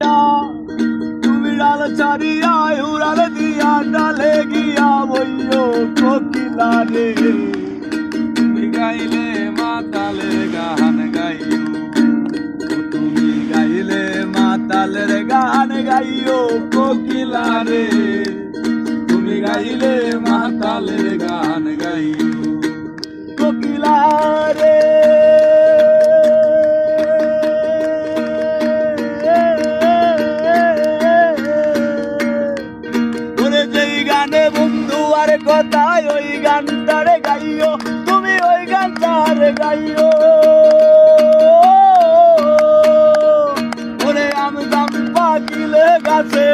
তুমি ডাল ছাড়িয়া উড়াল দিয়া ডালে গিয়া বইও কোকিলা রে। তুমি গাইলে মাতালের গান গাইও, তুমি গাইলে মাতালের গান গাইও কোকিলা রে। তুমি গাইলে মাতালের গান গাইও কোকিলা রে। বন্ধু আর কথায় ওই গানটারে গাইও, তুমি ওই গানটারে গাইও। ওরে আমদাম পাকিলে গাছে,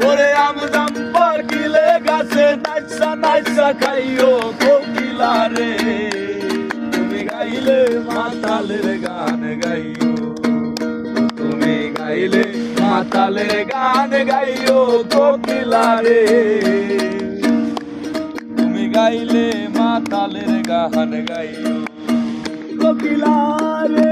ওরে আমদাম পাকিলে গাছে নাচা নাচা খাইও কোকিলা রে। তুমি গাইলে মাতালের গান গাইও, তুমি গাইলে মাতালের গান গাইও কোকিলা রে। তুমি গাইলে মাতালের গান গাইও কোকিলা রে।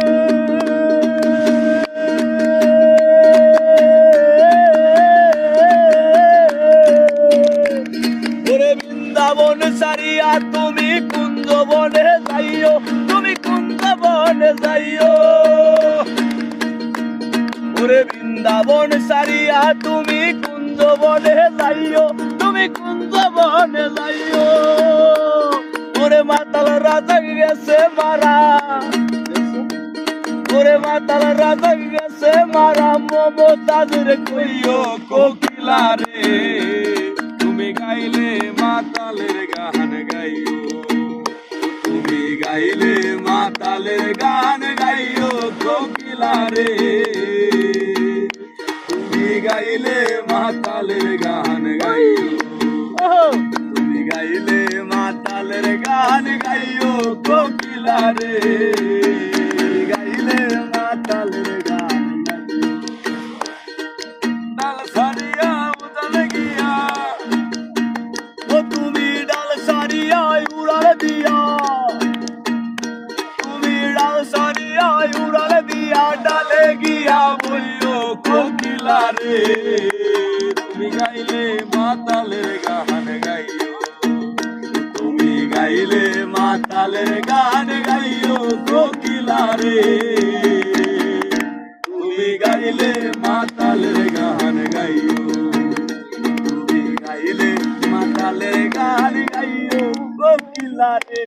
ওরে বৃন্দাবন সারিয়া তুমি কুঞ্জবনে যাইও, তুমি কুঞ্জবনে যাইও। ওরে বৃন্দাবন সারিয়া তুমি কুঞ্জবনে যাইও, তুমি কুঞ্জবনে যাইও। ওরে মাতাল রাজা গেছে মারা, ওরে মাতাল রাজা গেছে মারা মমতাজের কইও কোকিলা রে। তুমি গাইলে মাতালের গান গাইও, তুমি গাইলে মাতালের গান গাইও কোকিলা রে। তুমি গাইলে মাতালের গান গাইও, তুমি গাইলে মাতালের গান গাইও কোকিলা রে। গাইলে মাতালের গান গাইও। ডাল সারিয়া উড়াল গিয়া, ও তুমি ডাল সারিয়া উড়াল দিয়া, তুমি ডাল সারিয়া উড়াল দিয়া ডালে গিয়া বইও কোকিলা রে। তুমি গাইলে মাতালের গান গাইও, তুমি গাইলে মাতালের গান গাইও কোকিলা রে। তুমি গাইলে মাতালের গান গাইও, তুমি গাইলে মাতালের গান গাইও কোকিলা রে।